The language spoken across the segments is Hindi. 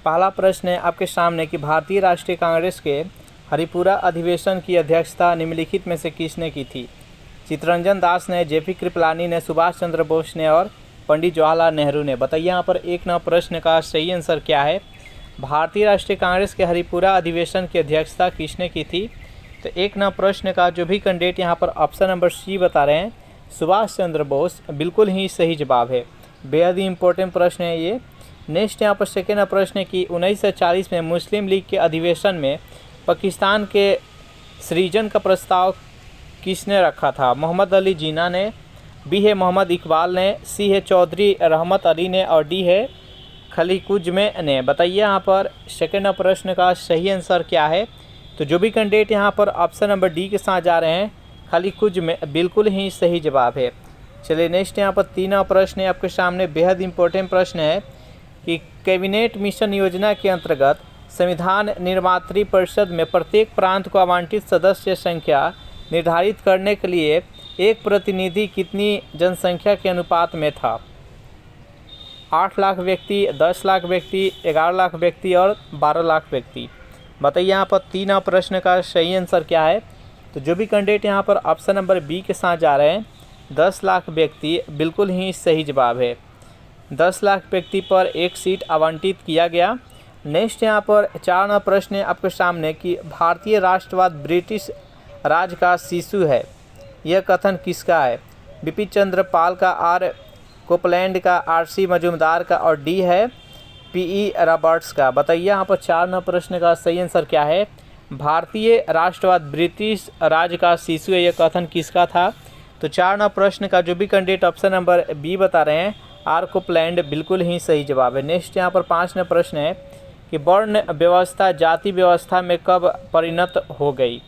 पहला प्रश्न है आपके सामने कि भारतीय राष्ट्रीय कांग्रेस के हरिपुरा अधिवेशन की अध्यक्षता निम्नलिखित में से किसने की थी? चित्तरंजन दास ने, जेपी कृपलानी ने, सुभाष चंद्र बोस ने और पंडित जवाहरलाल नेहरू ने। बताइए यहाँ पर 1 नंबर प्रश्न का सही आंसर क्या है? भारतीय राष्ट्रीय कांग्रेस के हरिपुरा अधिवेशन की अध्यक्षता किसने की थी? तो 1 नंबर प्रश्न का जो भी कैंडिडेट यहाँ पर ऑप्शन नंबर सी बता रहे हैं, सुभाष चंद्र बोस, बिल्कुल ही सही जवाब है। बेहद ही इंपॉर्टेंट प्रश्न है ये। नेक्स्ट यहाँ पर सेकेंड प्रश्न है कि 1940 में मुस्लिम लीग के अधिवेशन में पाकिस्तान के सृजन का प्रस्ताव किसने रखा था? मोहम्मद अली जिन्ना ने, बी है मोहम्मद इकबाल ने, सी है चौधरी रहमत अली ने और डी है खलीकुज्मे ने। बताइए यहाँ पर सेकेंड प्रश्न का सही आंसर क्या है? तो जो भी कैंडिडेट यहाँ पर ऑप्शन नंबर डी के साथ जा रहे हैं, खलीकुज्मे, बिल्कुल ही सही जवाब है। चलिए नेक्स्ट यहाँ पर 3 प्रश्न है आपके सामने। बेहद इंपॉर्टेंट प्रश्न है कि कैबिनेट मिशन योजना के अंतर्गत संविधान निर्मात्री परिषद में प्रत्येक प्रांत को आवंटित सदस्य संख्या निर्धारित करने के लिए एक प्रतिनिधि कितनी जनसंख्या के अनुपात में था? 8 लाख व्यक्ति, 10 लाख व्यक्ति, 11 लाख व्यक्ति और 12 लाख व्यक्ति। बताइए यहाँ पर 3 प्रश्न का सही आंसर क्या है? तो जो भी कैंडिडेट यहाँ पर ऑप्शन नंबर बी के साथ जा रहे हैं, 10 लाख व्यक्ति, बिल्कुल ही सही जवाब है। 10 लाख व्यक्ति पर एक सीट आवंटित किया गया। नेक्स्ट यहाँ पर 4 प्रश्न है आपके सामने कि भारतीय राष्ट्रवाद ब्रिटिश राज का शिशु है, यह कथन किसका है? बिपिन चंद्र पाल का, आर कोपलैंड का, आर.सी. मजूमदार का और डी है पी.ई. रॉबर्ट्स का। बताइए यहाँ पर 4 प्रश्न का सही आंसर क्या है? भारतीय राष्ट्रवाद ब्रिटिश राज का शिशु है, यह कथन किसका था? तो 4 प्रश्न का जो भी कैंडिडेट ऑप्शन नंबर बी बता रहे हैं, आर कोपलैंड, बिल्कुल ही सही जवाब है। नेक्स्ट यहाँ पर 5 प्रश्न है कि वर्ण व्यवस्था जाति व्यवस्था में कब परिणत हो गई?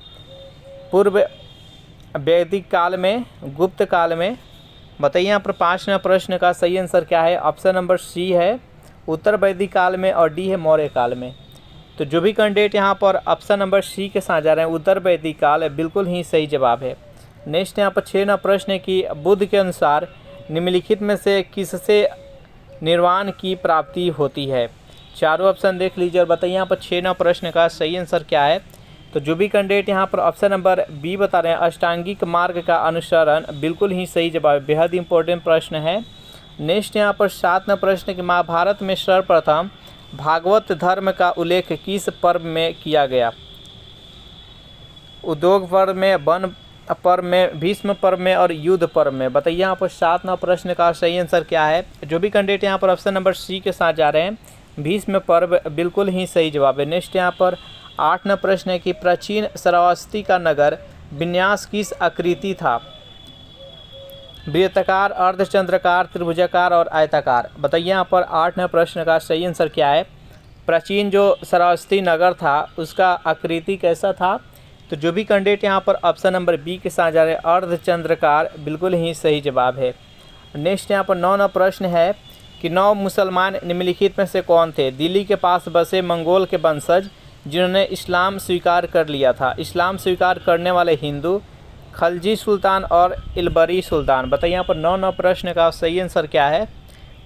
पूर्व वैदिक काल में, गुप्त काल में? बताइए यहाँ पर 5 प्रश्न का सही आंसर क्या है? ऑप्शन नंबर सी है उत्तर वैदिक काल में और डी है मौर्य काल में। तो जो भी कैंडिडेट यहाँ पर ऑप्शन नंबर सी के साथ जा रहे हैं, उत्तर वैदिक काल, बिल्कुल ही सही जवाब है। नेक्स्ट यहाँ पर 6 प्रश्न है कि बुद्ध के अनुसार निम्नलिखित में से किससे निर्वाण की प्राप्ति होती है? चारों ऑप्शन देख लीजिए और बताइए यहाँ पर 6 प्रश्न का सही आंसर क्या है? तो जो भी कैंडिडेट यहाँ पर ऑप्शन नंबर बी बता रहे हैं, अष्टांगिक मार्ग का अनुसरण, बिल्कुल ही सही जवाब है। बेहद इंपॉर्टेंट प्रश्न है। नेक्स्ट यहाँ पर 7 प्रश्न कि महाभारत में सर्वप्रथम भागवत धर्म का उल्लेख किस पर्व में किया गया? उद्योग पर्व में, वन पर्व में, भीष्म पर्व में और युद्ध पर्व में। बताइए यहाँ पर 7 प्रश्न का सही आंसर क्या है? जो भी कैंडिडेट यहाँ पर ऑप्शन नंबर सी के साथ जा रहे हैं, भीष्म पर्व, बिल्कुल ही सही जवाब है। नेक्स्ट यहाँ पर 8 प्रश्न है कि प्राचीन श्रावस्ती का नगर विन्यास किस आकृति था? वृत्ताकार, अर्धचंद्राकार, त्रिभुजाकार और आयताकार। बताइए यहाँ पर 8 प्रश्न का सही आंसर क्या है? प्राचीन जो श्रावस्ती नगर था उसका आकृति कैसा था? तो जो भी कैंडिडेट यहाँ पर ऑप्शन नंबर बी के साथ जा रहे हैं, अर्धचंद्राकार, बिल्कुल ही सही जवाब है। नेक्स्ट यहाँ पर 9 प्रश्न है कि 9 मुसलमान निम्नलिखित में से कौन थे? दिल्ली के पास बसे मंगोल के वंशज जिन्होंने इस्लाम स्वीकार कर लिया था। इस्लाम स्वीकार करने वाले हिंदू, खलजी सुल्तान और इलबरी सुल्तान। बताइए यहाँ पर 9 प्रश्न का सही आंसर क्या है?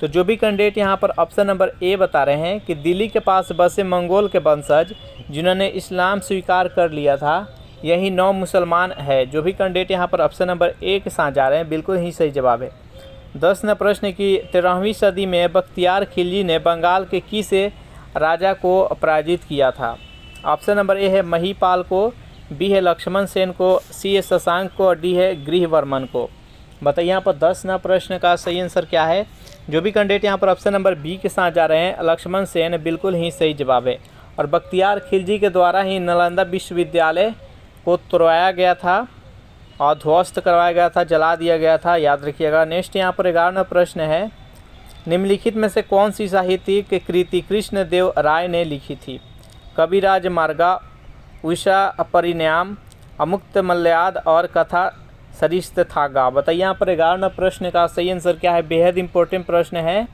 तो जो भी कैंडिडेट यहाँ पर ऑप्शन नंबर ए बता रहे हैं कि दिल्ली के पास बसे मंगोल के वंशज जिन्होंने इस्लाम स्वीकार कर लिया था, यही 9 मुसलमान है। जो भी कैंडिडेट यहाँ पर ऑप्शन नंबर ए के साथ जा रहे हैं, बिल्कुल ही सही जवाब है। 10 प्रश्न की 13वीं सदी में बख्तियार खिलजी ने बंगाल के किस राजा को पराजित किया था? ऑप्शन नंबर ए है महिपाल को, बी है लक्ष्मण सेन को, सी है शशांक को और डी है गृहवर्मन को। बताइए यहाँ पर 10 प्रश्न का सही आंसर क्या है? जो भी कैंडिडेट यहाँ पर ऑप्शन नंबर बी के साथ जा रहे हैं, लक्ष्मण सेन, बिल्कुल ही सही जवाब है। और बख्तियार खिलजी के द्वारा ही नालंदा विश्वविद्यालय को तोड़वाया गया था और ध्वस्त करवाया गया था, जला दिया गया था, याद रखिएगा। नेक्स्ट यहाँ पर 11 प्रश्न है, निम्नलिखित में से कौन सी साहित्यिक कृति कृष्णदेव राय ने लिखी थी? कविराज मार्गा, उषा परिणाम, अमुक्त मल्याद और कथा सरिस्त थागा। बताइए यहाँ पर 11 प्रश्न का सही आंसर क्या है? बेहद इंपॉर्टेंट प्रश्न है।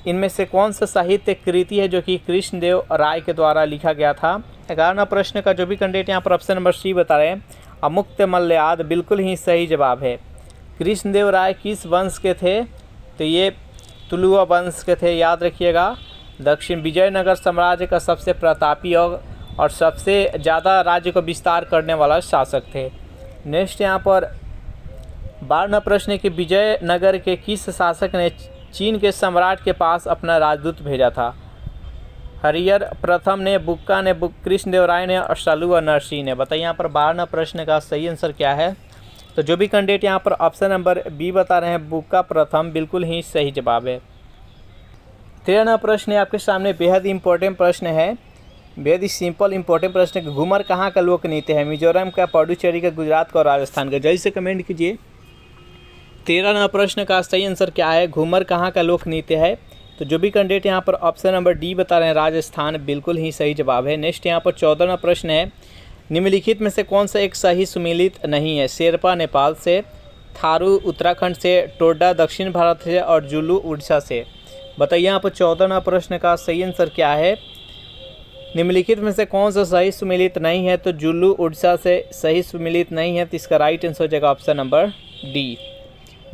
इनमें से कौन सा साहित्य कृति है जो कि कृष्णदेव राय के द्वारा लिखा गया था? 11 प्रश्न का जो भी कैंडिडेट यहाँ पर ऑप्शन नंबर सी बता रहे हैं, अमुक्त मल्याद, बिल्कुल ही सही जवाब है। कृष्णदेव राय किस वंश के थे? तो ये तुलुवा वंश के थे, याद रखिएगा। दक्षिण विजयनगर साम्राज्य का सबसे प्रतापी और सबसे ज़्यादा राज्य को विस्तार करने वाला शासक थे। नेक्स्ट यहाँ पर 12वां प्रश्न है कि विजयनगर के किस शासक ने चीन के सम्राट के पास अपना राजदूत भेजा था? हरिहर प्रथम ने, बुक्का ने, कृष्णदेवराय ने, अष्टालू और नरसिंह ने। बताइए यहाँ पर 12वां प्रश्न का सही आंसर क्या है? तो जो भी कैंडिडेट यहाँ पर ऑप्शन नंबर बी बता रहे हैं, बुक्का प्रथम, बिल्कुल ही सही जवाब है। 13वां प्रश्न है आपके सामने, बेहद इंपॉर्टेंट प्रश्न है, बेहद ही सिंपल इंपॉर्टेंट प्रश्न है। घूमर कहाँ का लोक नृत्य है? मिजोरम का, पुडुचेरी का, गुजरात का और राजस्थान का? जल्दी से कमेंट कीजिए। 13वां प्रश्न का सही आंसर क्या है? घूमर कहाँ का लोक नृत्य है? तो जो भी कैंडिडेट यहाँ पर ऑप्शन नंबर डी बता रहे हैं, राजस्थान, बिल्कुल ही सही जवाब है। नेक्स्ट यहाँ पर 14वां प्रश्न है, निम्नलिखित में से कौन सा एक सही सुमेलित नहीं है? शेरपा नेपाल से, थारू उत्तराखंड से, टोडा दक्षिण भारत से और जुलू उड़ीसा से। बताइए यहाँ पर 14वां प्रश्न का सही आंसर क्या है? निम्नलिखित में से कौन सा सही सुमेलित नहीं है? तो जुलू उड़ीसा से सही सुमेलित नहीं है, तो इसका राइट आंसर हो जाएगा ऑप्शन नंबर डी।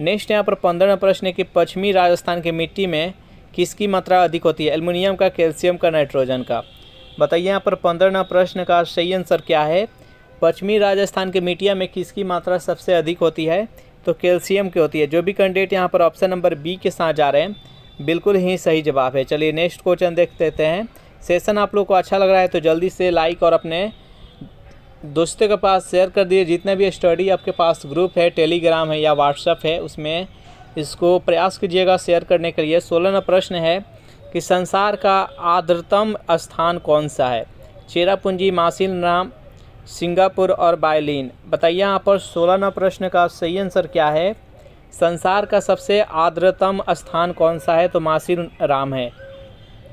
नेक्स्ट यहाँ पर 15वां प्रश्न है कि पश्चिमी राजस्थान की मिट्टी में किसकी मात्रा अधिक होती है? एल्युमिनियम का, कैल्शियम का, नाइट्रोजन का? बताइए यहाँ पर 15वां प्रश्न का सही आंसर क्या है? पश्चिमी राजस्थान के मिट्टिया में किसकी मात्रा सबसे अधिक होती है? तो कैल्शियम की होती है। जो भी कैंडिडेट यहाँ पर ऑप्शन नंबर बी के साथ जा रहे हैं, बिल्कुल ही सही जवाब है। चलिए नेक्स्ट क्वेश्चन देख लेते हैं। सेशन आप लोग को अच्छा लग रहा है तो जल्दी से लाइक और अपने दोस्तों के पास शेयर कर दिए। जितने भी स्टडी आपके पास ग्रुप है, टेलीग्राम है या व्हाट्सएप है, उसमें इसको प्रयास कीजिएगा शेयर करने के लिए। 16वां प्रश्न है कि संसार का आर्द्रतम स्थान कौन सा है? चेरापूंजी, मासिनराम, सिंगापुर और बायलिन? बताइए यहाँ पर 16वां प्रश्न का सही आंसर क्या है? संसार का सबसे आर्द्रतम स्थान कौन सा है? तो मासिनराम है।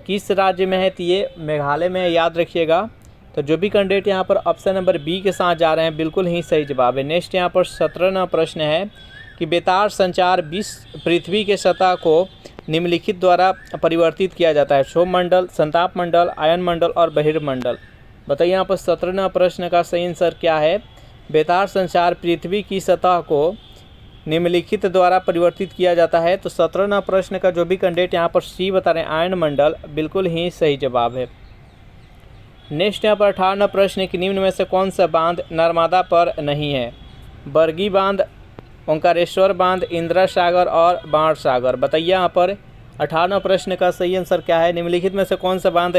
किस राज्य में है? तो ये मेघालय में, याद रखिएगा। तो जो भी कैंडिडेट यहाँ पर ऑप्शन नंबर बी के साथ जा रहे हैं, बिल्कुल ही सही जवाब है। नेक्स्ट यहाँ पर 17वां प्रश्न है कि बेतार संचार पृथ्वी के सतह को निम्नलिखित द्वारा परिवर्तित किया जाता है? क्षोभ मंडल, संताप मंडल, आयन मंडल और बहिर्मंडल? बताइए यहाँ पर 17वां प्रश्न का सही आंसर क्या है? बेतार संचार पृथ्वी की सतह को निम्नलिखित द्वारा परिवर्तित किया जाता है। तो 17वां प्रश्न का जो भी कैंडिडेट यहाँ पर सी बता रहे हैं, आयन मंडल, बिल्कुल ही सही जवाब है। नेक्स्ट यहाँ पर 18वां प्रश्न है कि निम्न में से कौन सा बांध नर्मदा पर नहीं है? बरगी बांध, ओंकारेश्वर बांध, इंदिरा सागर और बाण सागर? बताइए यहाँ पर 18वां प्रश्न का सही आंसर क्या है? निम्नलिखित में से कौन सा बांध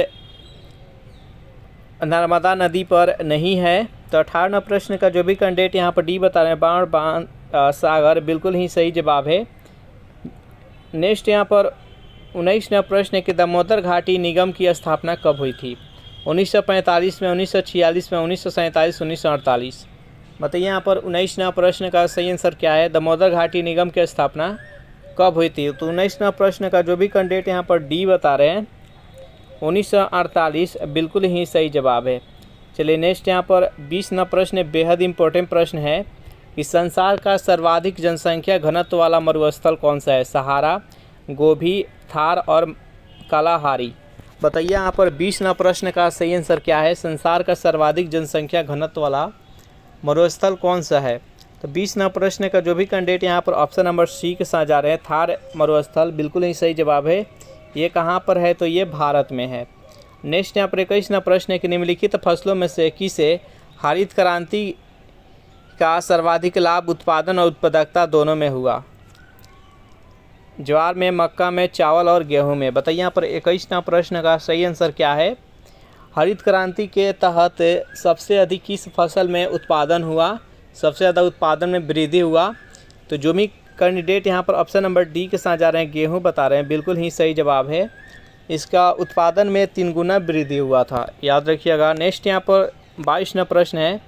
नर्मदा नदी पर नहीं है? तो 18वां प्रश्न का जो भी कैंडिडेट यहाँ पर डी बता रहे हैं, बाण सागर, बिल्कुल ही सही जवाब है। नेक्स्ट यहाँ पर 19वां प्रश्न है कि दामोदर घाटी निगम की स्थापना कब हुई थी? 1945 में, 1946 में, 1947, 1948? बताइए यहाँ पर 19वां प्रश्न का सही आंसर क्या है? दामोदर घाटी निगम की स्थापना कब हुई थी? तो 19वां प्रश्न का जो भी कैंडिडेट यहाँ पर डी बता रहे हैं, 1948, बिल्कुल ही सही जवाब है। चलिए नेक्स्ट यहाँ पर 20वां प्रश्न बेहद इंपॉर्टेंट प्रश्न है कि संसार का सर्वाधिक जनसंख्या घनत्व वाला मरुस्थल कौन सा है? सहारा, गोभी, थार और कालाहारी? बताइए यहाँ पर 20वां प्रश्न का सही आंसर क्या है? संसार का सर्वाधिक जनसंख्या घनत्व वाला मरुस्थल कौन सा है? तो 20वां प्रश्न का जो भी कैंडिडेट यहाँ पर ऑप्शन नंबर सी के साथ जा रहे हैं, थार मरुस्थल, बिल्कुल ही सही जवाब है। ये कहाँ पर है? तो ये भारत में है। नेक्स्ट यहाँ पर 21वां प्रश्न है कि निम्नलिखित फसलों में से किसे हरित क्रांति का सर्वाधिक लाभ उत्पादन और उत्पादकता दोनों में हुआ? ज्वार में, मक्का में, चावल और गेहूं में? बताइए यहाँ पर 21वां प्रश्न का सही आंसर क्या है? हरित क्रांति के तहत सबसे अधिक किस फसल में उत्पादन हुआ? सबसे ज़्यादा उत्पादन में वृद्धि हुआ? तो जो भी कैंडिडेट यहाँ पर ऑप्शन नंबर डी के साथ जा रहे हैं, गेहूं बता रहे हैं, बिल्कुल ही सही जवाब है। इसका उत्पादन में 3 गुना वृद्धि हुआ था, याद रखिएगा। नेक्स्ट यहाँ पर 22वां प्रश्न है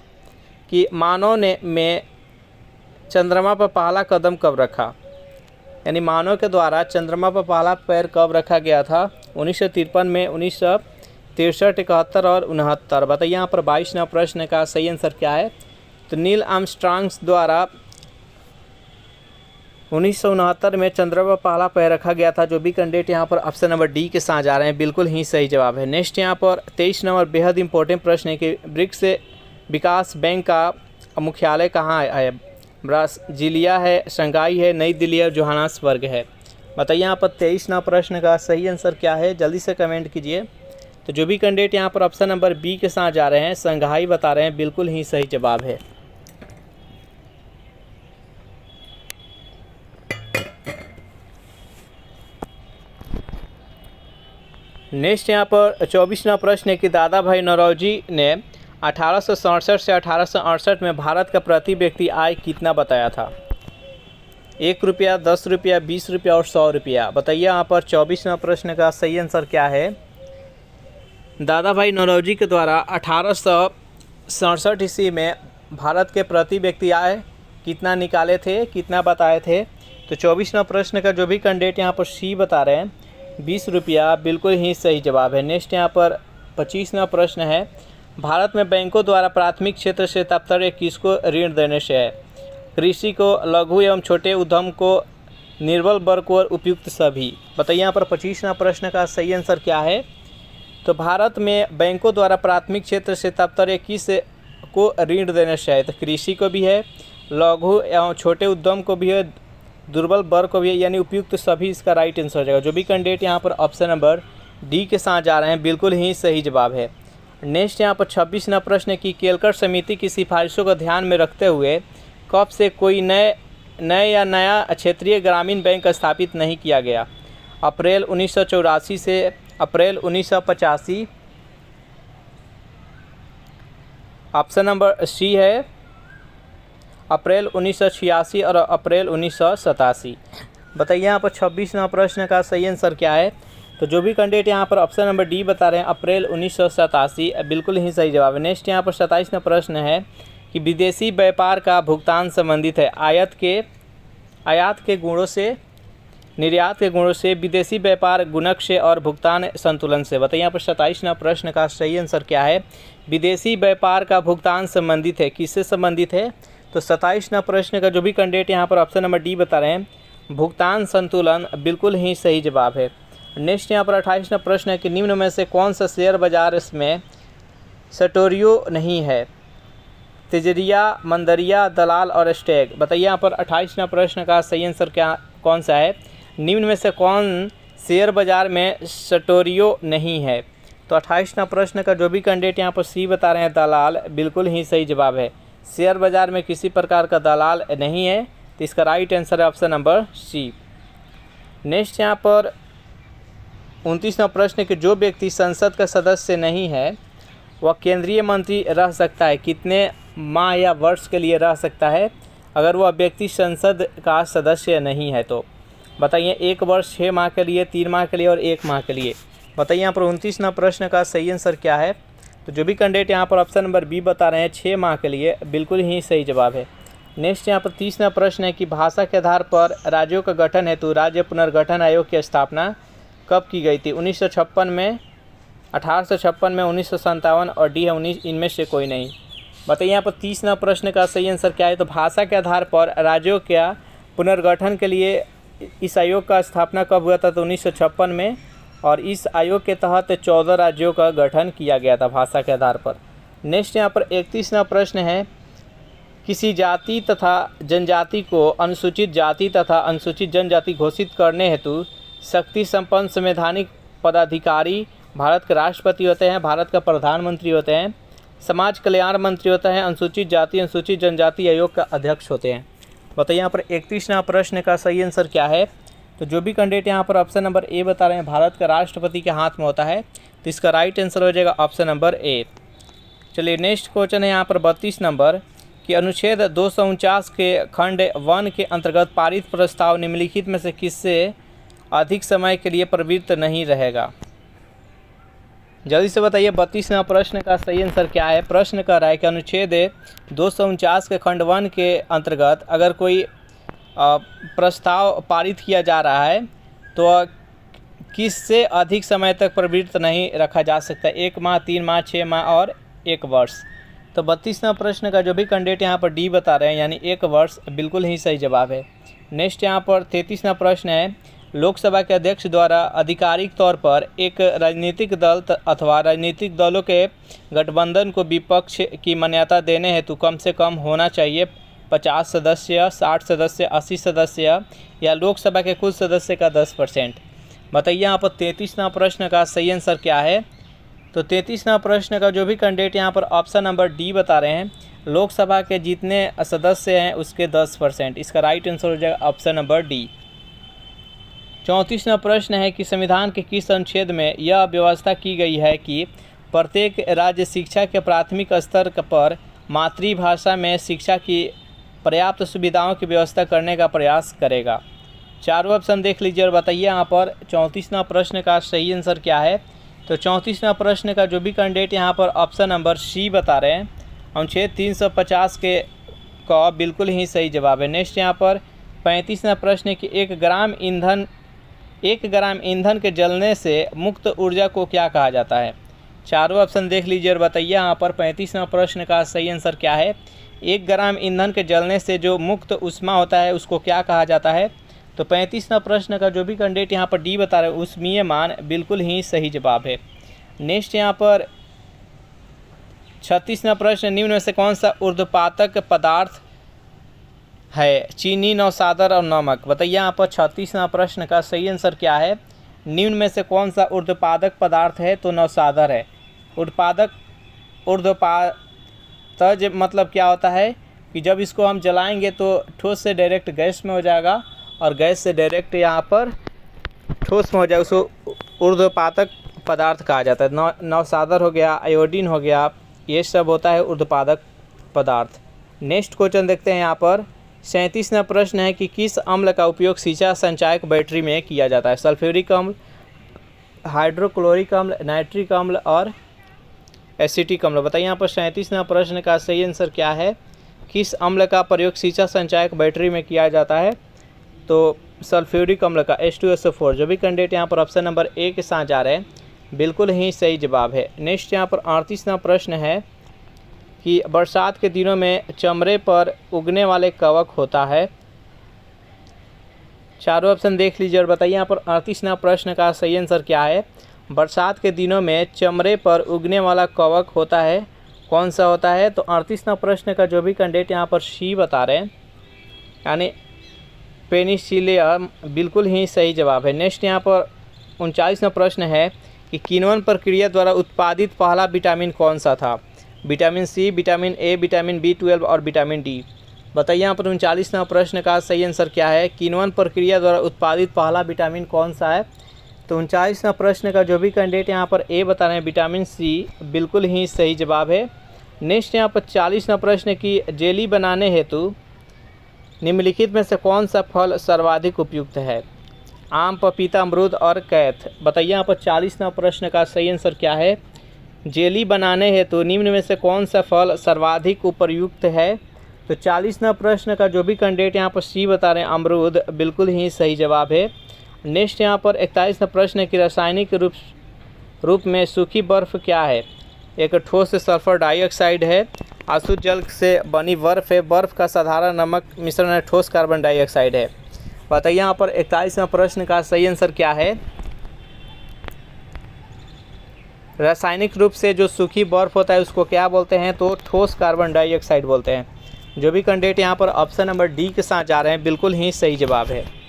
कि मानव ने चंद्रमा पर पहला कदम कब रखा? यानी मानव के द्वारा चंद्रमा पर पहला पैर कब रखा गया था? 1953 में, 1963, 71 और 69? बताइए यहाँ पर 22वां प्रश्न का सही आंसर क्या है? तो नील आर्मस्ट्रांग द्वारा 1969 में चंद्रमा पर पहला पैर रखा गया था। जो भी कैंडिडेट यहाँ पर ऑप्शन नंबर डी के साथ जा रहे हैं, बिल्कुल ही सही जवाब है। नेक्स्ट यहाँ पर 23 नंबर बेहद इंपॉर्टेंट प्रश्न है कि ब्रिक्स विकास बैंक का मुख्यालय कहाँ है? ब्राज़ीलिया है, शंघाई है, नई दिल्ली है, जोहान्सबर्ग है? बताइए यहाँ पर 23वां प्रश्न का सही आंसर क्या है, जल्दी से कमेंट कीजिए। तो जो भी कैंडिडेट यहाँ पर ऑप्शन नंबर बी के साथ जा रहे हैं, संघाई बता रहे हैं, बिल्कुल ही सही जवाब है। नेक्स्ट यहाँ पर 24वां प्रश्न है कि दादा भाई नौरोजी ने 1867 से 1868 में भारत का प्रति व्यक्ति आय कितना बताया था? 1 रुपया, 10 रुपया, 20 रुपया और 100 रुपया। बताइए यहाँ पर 24वां प्रश्न का सही आंसर क्या है। दादा भाई नौरोजी के द्वारा 1867 ईस्वी में भारत के प्रति व्यक्ति आय कितना निकाले थे, कितना बताए थे? तो 24वां प्रश्न का जो भी कैंडिडेट यहाँ पर सी बता रहे हैं, 20 रुपया, बिल्कुल ही सही जवाब है। नेक्स्ट यहाँ पर 25वां प्रश्न है, भारत में बैंकों द्वारा प्राथमिक क्षेत्र से तात्पर्य किसको ऋण देने से है? कृषि को, लघु एवं छोटे उद्यम को, निर्बल वर्ग को और उपयुक्त सभी। बताइए यहाँ पर 25वां प्रश्न का सही आंसर क्या है। तो भारत में बैंकों द्वारा प्राथमिक क्षेत्र से तात्पर्य किस को ऋण देने से है? तो कृषि को भी है, लघु एवं छोटे उद्यम को भी है, दुर्बल वर्ग को भी है, यानी उपयुक्त सभी इसका राइट आंसर हो जाएगा। जो भी कैंडिडेट यहाँ पर ऑप्शन नंबर डी के साथ जा रहे हैं, बिल्कुल ही सही जवाब है। नेक्स्ट यहाँ पर 26वां प्रश्न है कि केलकर समिति की सिफारिशों को ध्यान में रखते हुए कब से कोई नया क्षेत्रीय ग्रामीण बैंक स्थापित नहीं किया गया? अप्रैल 1984 से अप्रैल 1985, ऑप्शन नंबर सी है अप्रैल 1986 और अप्रैल 1987। बताइए यहाँ पर 26वां प्रश्न का सही आंसर क्या है। तो जो भी कैंडिडेट यहाँ पर ऑप्शन नंबर डी बता रहे हैं, अप्रैल 1987, बिल्कुल ही सही जवाब है। नेक्स्ट यहाँ पर 27वां प्रश्न है कि विदेशी व्यापार का भुगतान संबंधित है आयात के गुणों से, निर्यात के गुणों से, विदेशी व्यापार गुणक से और भुगतान संतुलन से। बताइए यहाँ पर 27वां प्रश्न का सही आंसर क्या है। विदेशी व्यापार का भुगतान संबंधित है, किससे संबंधित है? तो 27वां प्रश्न का जो भी कैंडिडेट यहाँ पर ऑप्शन नंबर डी बता रहे हैं, भुगतान संतुलन, बिल्कुल ही सही जवाब है। नेक्स्ट यहाँ पर 28वां प्रश्न है कि निम्न में से कौन सा शेयर बाजार में सटोरियो नहीं है? तिजरिया, मंदरिया, दलाल और स्टैग। बताइए यहाँ पर 28वां प्रश्न का सही आंसर कौन सा है। निम्न में से कौन शेयर बाजार में सटोरियो नहीं है? तो 28वां प्रश्न का जो भी कैंडिडेट यहाँ पर सी बता रहे हैं, दलाल, बिल्कुल ही सही जवाब है। शेयर बाजार में किसी प्रकार का दलाल नहीं है, तो इसका राइट आंसर है ऑप्शन नंबर सी। नेक्स्ट यहाँ पर 29वां प्रश्न कि जो व्यक्ति संसद का सदस्य नहीं है वह केंद्रीय मंत्री रह सकता है, कितने माह या वर्ष के लिए रह सकता है अगर वह व्यक्ति संसद का सदस्य नहीं है? तो बताइए 1 वर्ष, 6 माह के लिए, 3 माह के लिए और 1 माह के लिए। बताइए यहाँ पर 29वां प्रश्न का सही आंसर क्या है। तो जो भी कैंडिडेट यहाँ पर ऑप्शन नंबर बी बता रहे हैं, 6 माह के लिए, बिल्कुल ही सही जवाब है। नेक्स्ट यहाँ पर 30वां प्रश्न है कि भाषा के आधार पर राज्यों का गठन हेतु राज्य पुनर्गठन आयोग की स्थापना कब की गई थी? 1956 में, 1856 में, 1957 और डी है 19, इनमें से कोई नहीं। बताइए यहाँ पर 30वां प्रश्न का सही आंसर क्या है। तो भाषा के आधार पर राज्यों का पुनर्गठन के लिए इस आयोग का स्थापना कब हुआ था? तो 1956 में, और इस आयोग के तहत 14 राज्यों का गठन किया गया था भाषा के आधार पर। नेक्स्ट यहाँ पर 31वां प्रश्न है, किसी जाति तथा जनजाति को अनुसूचित जाति तथा अनुसूचित जनजाति घोषित करने हेतु शक्ति संपन्न संवैधानिक पदाधिकारी भारत के राष्ट्रपति होते हैं, भारत का प्रधानमंत्री होते हैं, समाज कल्याण मंत्री होता है, अनुसूचित जाति अनुसूचित जनजाति आयोग का अध्यक्ष होते हैं। बताइए यहाँ पर 31वां प्रश्न का सही आंसर क्या है। तो जो भी कैंडिडेट यहाँ पर ऑप्शन नंबर ए बता रहे हैं, भारत का राष्ट्रपति के हाथ में होता है, तो इसका राइट आंसर हो जाएगा ऑप्शन नंबर ए। चलिए नेक्स्ट क्वेश्चन है यहाँ पर 32 नंबर कि अनुच्छेद 249 के खंड 1 के अंतर्गत पारित प्रस्ताव निम्नलिखित में से किससे अधिक समय के लिए प्रवृत्त नहीं रहेगा? जल्दी से बताइए 32वां प्रश्न का सही आंसर क्या है। प्रश्न कह रहा है कि अनुच्छेद 249 के खंड 1 के अंतर्गत अगर कोई प्रस्ताव पारित किया जा रहा है तो किससे अधिक समय तक प्रवृत्त नहीं रखा जा सकता? 1 माह, 3 माह, 6 माह और 1 वर्ष। तो 32वां प्रश्न का जो भी कैंडिडेट यहाँ पर डी बता रहे हैं, यानी 1 वर्ष, बिल्कुल ही सही जवाब है। नेक्स्ट यहाँ पर 33वां प्रश्न है, लोकसभा के अध्यक्ष द्वारा आधिकारिक तौर पर एक राजनीतिक दल अथवा राजनीतिक दलों के गठबंधन को विपक्ष की मान्यता देने हेतु कम से कम होना चाहिए 50 सदस्य, 60 सदस्य, 80 सदस्य या लोकसभा के कुल सदस्य का 10%। बताइए यहाँ पर 33वां प्रश्न का सही आंसर क्या है। तो 33वां प्रश्न का जो भी कैंडिडेट यहाँ पर ऑप्शन नंबर डी बता रहे हैं, लोकसभा के जितने सदस्य हैं उसके 10%। इसका राइट आंसर हो जाएगा ऑप्शन नंबर डी। 34वां प्रश्न है कि संविधान के किस अनुच्छेद में यह व्यवस्था की गई है कि प्रत्येक राज्य शिक्षा के प्राथमिक स्तर पर मातृभाषा में शिक्षा की पर्याप्त सुविधाओं की व्यवस्था करने का प्रयास करेगा। चारों ऑप्शन देख लीजिए और बताइए यहाँ पर 34वां प्रश्न का सही आंसर क्या है। तो 34वां प्रश्न का जो भी कैंडिडेट यहाँ पर ऑप्शन नंबर सी बता रहे हैं, अनुच्छेद 350 के का बिल्कुल ही सही जवाब है। नेक्स्ट यहाँ पर 35वां प्रश्न है कि 1 ग्राम ईंधन के जलने से मुक्त ऊर्जा को क्या कहा जाता है। चारों ऑप्शन देख लीजिए और बताइए यहाँ पर 35वां प्रश्न का सही आंसर क्या है। 1 ग्राम ईंधन के जलने से जो मुक्त ऊष्मा होता है उसको क्या कहा जाता है। तो 35वां प्रश्न का जो भी कैंडिडेट यहाँ पर डी बता रहे हैं ऊष्मीय मान बिल्कुल ही सही जवाब है। नेक्स्ट यहाँ पर 36वां प्रश्न, निम्न में से कौन सा ऊर्ध्वपातक पदार्थ है। चीनी, नौसादर और नमक। बताइए यहाँ पर 36वां प्रश्न का सही आंसर क्या है। निम्न में से कौन सा ऊर्ध्वपातक पदार्थ है। तो नौसादर है। ऊर्ध्वपातज मतलब क्या होता है कि जब इसको हम जलाएंगे तो ठोस से डायरेक्ट गैस में हो जाएगा और गैस से डायरेक्ट यहाँ पर ठोस में हो जाएगा, उसको ऊर्ध्वपातक पदार्थ कहा जाता है। नौसादर हो गया, आयोडीन हो गया, ये सब होता है ऊर्ध्वपातक पदार्थ। नेक्स्ट क्वेश्चन देखते हैं यहाँ पर 37वां प्रश्न है कि किस अम्ल का उपयोग शीशा संचायक बैटरी में किया जाता है। सल्फ्यूरिक अम्ल, हाइड्रोक्लोरिक अम्ल, नाइट्रिक अम्ल और एसिटिक अम्ल। बताइए यहाँ पर 37वां प्रश्न का सही आंसर क्या है। किस अम्ल का प्रयोग शीशा संचायक बैटरी में किया जाता है। तो सल्फ्यूरिक अम्ल का H2SO4। जो भी कैंडिडेट यहाँ पर ऑप्शन नंबर ए के साथ जा रहे हैं बिल्कुल ही सही जवाब है। नेक्स्ट यहाँ पर 38वां प्रश्न है कि बरसात के दिनों में चमड़े पर उगने वाले कवक होता है। चारों ऑप्शन देख लीजिए और बताइए यहाँ पर 38वां प्रश्न का सही आंसर क्या है। बरसात के दिनों में चमड़े पर उगने वाला कवक होता है, कौन सा होता है। तो 38वां प्रश्न का जो भी कैंडिडेट यहाँ पर सी बता रहे हैं यानी पेनिसिलियम बिल्कुल ही सही जवाब है। नेक्स्ट यहाँ पर 39वां प्रश्न है कि किण्वन प्रक्रिया द्वारा उत्पादित पहला विटामिन कौन सा था। Vitamin C, vitamin A, vitamin B12 और विटामिन डी। बताइए यहाँ पर 39वां प्रश्न का सही आंसर क्या है। किण्वन प्रक्रिया द्वारा उत्पादित पहला विटामिन कौन सा है। तो 39वां प्रश्न का जो भी कैंडिडेट यहाँ पर ए बता रहे हैं विटामिन सी बिल्कुल ही सही जवाब है। नेक्स्ट यहाँ पर 40वां प्रश्न की जेली बनाने हेतु निम्नलिखित में से कौन सा फल सर्वाधिक उपयुक्त है। आम, पपीता, अमरूद और कैथ। बताइए यहाँ पर 40वां प्रश्न का सही आंसर क्या है। जेली बनाने हेतु निम्न में से कौन सा फल सर्वाधिक उपयुक्त है। तो 40वां प्रश्न का जो भी कैंडिडेट यहाँ पर सी बता रहे हैं अमरूद बिल्कुल ही सही जवाब है। नेक्स्ट यहाँ पर 41वां प्रश्न है कि रासायनिक रूप में सूखी बर्फ़ क्या है। एक ठोस सल्फर डाइऑक्साइड है, अशुद्ध जल से बनी बर्फ़ है, बर्फ़ का साधारण नमक मिश्रण है, ठोस कार्बन डाइऑक्साइड है। बताइए यहाँ पर 41वां प्रश्न का सही आंसर क्या है। रासायनिक रूप से जो सूखी बर्फ़ होता है उसको क्या बोलते हैं। तो ठोस कार्बन डाइऑक्साइड बोलते हैं। जो भी कैंडिडेट यहाँ पर ऑप्शन नंबर डी के साथ जा रहे हैं बिल्कुल ही सही जवाब है।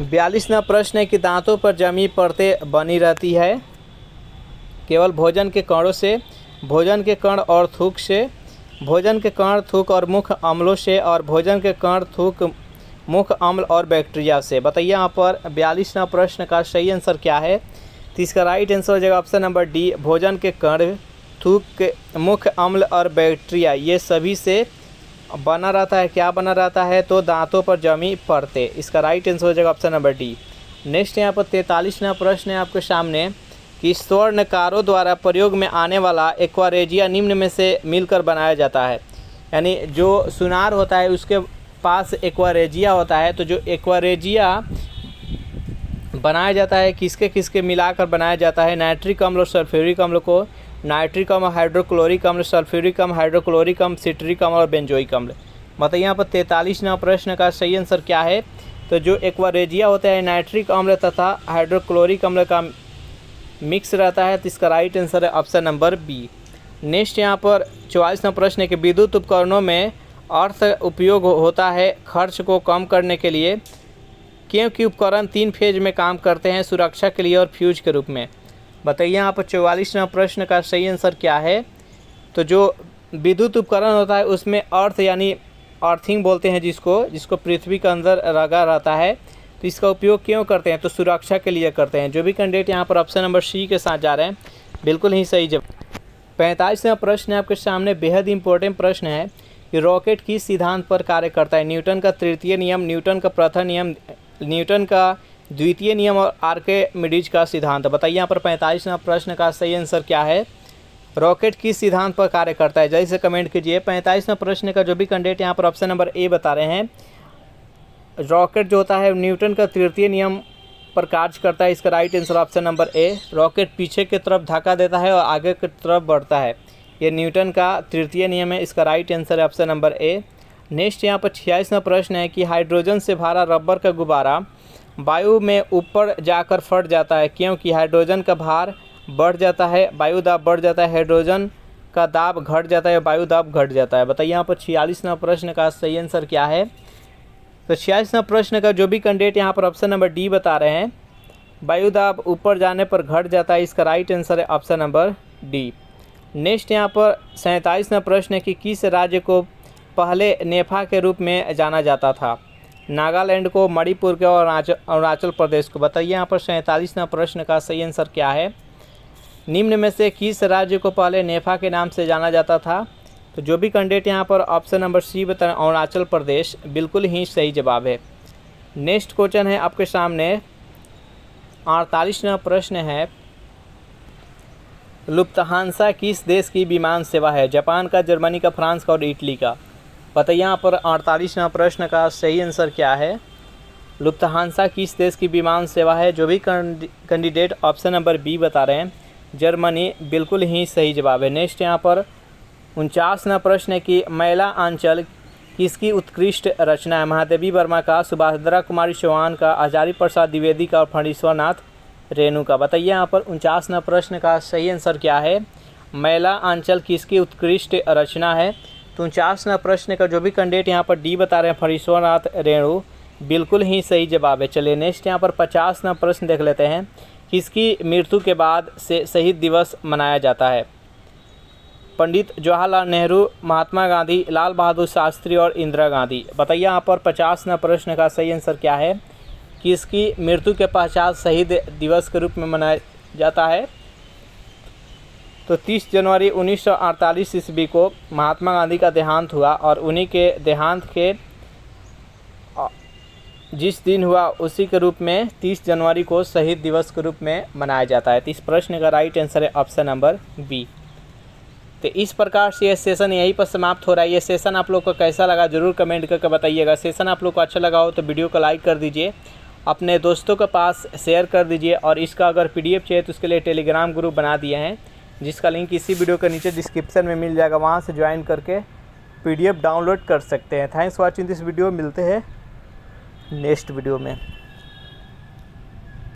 बयालीसवां प्रश्न है कि दांतों पर जमी परतें बनी रहती है केवल भोजन के कणों से, भोजन के कण और थूक से, भोजन के कण, थूक और मुख अम्लों से और भोजन के कण, थूक, मुख अम्ल और बैक्टीरिया से। बताइए यहाँ पर 42वां प्रश्न का सही आंसर क्या है। तो इसका राइट आंसर हो जाएगा ऑप्शन नंबर डी, भोजन के कण, थूक, मुख अम्ल और बैक्टीरिया ये सभी से बना रहता है। क्या बना रहता है। तो दांतों पर जमी परतें। इसका राइट आंसर हो जाएगा ऑप्शन नंबर डी। नेक्स्ट यहाँ पर 43वां प्रश्न है आपके सामने कि स्वर्णकारों द्वारा प्रयोग में आने वाला एक्वारेजिया निम्न में से मिलकर बनाया जाता है। यानी जो सुनार होता है उसके पास एक्वारेजिया होता है। तो जो एक्वारेजिया बनाया जाता है किसके किसके मिलाकर बनाया जाता है। नाइट्रिक अम्ल और सल्फ्यूरिक अम्ल को, नाइट्रिक अम्ल, हाइड्रोक्लोरिक अम्ल, सल्फ्यूरिक अम्ल, हाइड्रोक्लोरिक अम्ल, सिट्रिक अम्ल और बेंजोइक अम्ल। बताइए यहाँ पर 43वां प्रश्न का सही आंसर क्या है। तो जो एक्वारेजिया होता है नाइट्रिक अम्ल तथा हाइड्रोक्लोरिक अम्ल का मिक्स रहता है, तो इसका राइट आंसर है ऑप्शन नंबर बी। नेक्स्ट यहाँ पर 44वां प्रश्न है कि विद्युत उपकरणों में अर्थ उपयोग होता है खर्च को कम करने के लिए, क्योंकि उपकरण 3 फेज में काम करते हैं, सुरक्षा के लिए और फ्यूज के रूप में। बताइए यहाँ पर 44वां प्रश्न का सही आंसर क्या है। तो जो विद्युत उपकरण होता है उसमें अर्थ यानी अर्थिंग बोलते हैं जिसको पृथ्वी के अंदर लगा रहता है, तो इसका उपयोग क्यों करते हैं, तो सुरक्षा के लिए करते हैं। जो भी कैंडिडेट यहाँ पर ऑप्शन नंबर सी के साथ जा रहे हैं बिल्कुल ही सही जवाब। 45वां प्रश्न आपके सामने बेहद इंपॉर्टेंट प्रश्न है कि रॉकेट किस सिद्धांत पर कार्य करता है। न्यूटन का तृतीय नियम, न्यूटन का प्रथम नियम, न्यूटन का द्वितीय नियम और आर्किमिडीज का सिद्धांत। बताइए यहाँ पर 45वां प्रश्न का सही आंसर क्या है। रॉकेट किस सिद्धांत पर कार्य करता है, जल्दी से कमेंट कीजिए। 45वां प्रश्न का जो भी कैंडिडेट यहाँ पर ऑप्शन नंबर ए बता रहे हैं, रॉकेट जो होता है न्यूटन का तृतीय नियम पर कार्य करता है, इसका right answer option number A. Rocket पीछे की तरफ धक्का देता है और आगे की तरफ बढ़ता है, ये न्यूटन का तृतीय नियम है, इसका राइट आंसर है ऑप्शन नंबर ए। नेक्स्ट यहाँ पर 46वां प्रश्न है कि हाइड्रोजन से भरा रबर का गुब्बारा वायु में ऊपर जाकर फट जाता है, क्योंकि हाइड्रोजन का भार बढ़ जाता है, वायु दाब बढ़ जाता है, हाइड्रोजन का दाब घट जाता है, वायु दाब घट जाता है। बताइए यहाँ पर 46वां प्रश्न का सही आंसर क्या है। तो 46वां प्रश्न का जो भी कैंडिडेट यहाँ पर ऑप्शन नंबर डी बता रहे हैं, वायु दाब ऊपर जाने पर घट जाता है, इसका राइट आंसर है ऑप्शन नंबर डी। नेक्स्ट यहाँ पर 47वां प्रश्न है कि किस राज्य को पहले नेफा के रूप में जाना जाता था। नागालैंड को, मणिपुर को और अरुणाचल प्रदेश को। बताइए यहाँ पर 47वां प्रश्न का सही आंसर क्या है। निम्न में से किस राज्य को पहले नेफा के नाम से जाना जाता था। तो जो भी कैंडिडेट यहाँ पर ऑप्शन नंबर सी बताएं, अरुणाचल प्रदेश, बिल्कुल ही सही जवाब है। नेक्स्ट क्वेश्चन है आपके सामने 48वां प्रश्न है, लुफ्थहांसा किस देश की विमान सेवा है। जापान का, जर्मनी का, फ्रांस का और इटली का। बताइए यहाँ पर 48वां प्रश्न का सही आंसर क्या है। लुफ्थहांसा किस देश की विमान सेवा है। जो भी कैंडिडेट ऑप्शन नंबर बी बता रहे हैं, जर्मनी, बिल्कुल ही सही जवाब है। नेक्स्ट यहाँ पर 49वां प्रश्न है कि मैला आंचल किसकी उत्कृष्ट रचना है। महादेवी वर्मा का, सुभाषद्रा कुमारी चौहान का, हजारी प्रसाद द्विवेदी का और फणीश्वरनाथ रेणु का। बताइए यहाँ पर 49वां प्रश्न का सही आंसर क्या है। मैला आंचल किसकी उत्कृष्ट रचना है। तो 49वां प्रश्न का जो भी कैंडिडेट यहाँ पर डी बता रहे हैं, फणीश्वरनाथ रेणु, बिल्कुल ही सही जवाब है। चलिए नेक्स्ट यहाँ पर 50वां प्रश्न देख लेते हैं, किसकी मृत्यु के बाद से शहीद दिवस मनाया जाता है। पंडित जवाहरलाल नेहरू, महात्मा गांधी, लाल बहादुर शास्त्री और इंदिरा गांधी। बताइए यहाँ पर 50वां प्रश्न का सही आंसर क्या है, कि इसकी मृत्यु के पश्चात शहीद दिवस के रूप में मनाया जाता है। तो 30 जनवरी 1948 ईस्वी को महात्मा गांधी का देहांत हुआ और उन्हीं के देहांत के जिस दिन हुआ उसी के रूप में 30 जनवरी को शहीद दिवस के रूप में मनाया जाता है। तो इस प्रश्न का राइट आंसर है ऑप्शन नंबर बी। तो इस प्रकार से ये सेशन यहीं पर समाप्त हो रहा है। ये सेशन आप लोग को कैसा लगा जरूर कमेंट करके बताइएगा। सेशन आप लोग को अच्छा लगा हो तो वीडियो को लाइक कर दीजिए, अपने दोस्तों के पास शेयर कर दीजिए, और इसका अगर पीडीएफ चाहिए तो उसके लिए टेलीग्राम ग्रुप बना दिए हैं, जिसका लिंक इसी वीडियो के नीचे डिस्क्रिप्शन में मिल जाएगा, वहाँ से ज्वाइन करके पीडीएफ डाउनलोड कर सकते हैं। Thanks for watching this video. मिलते हैं नेक्स्ट वीडियो में।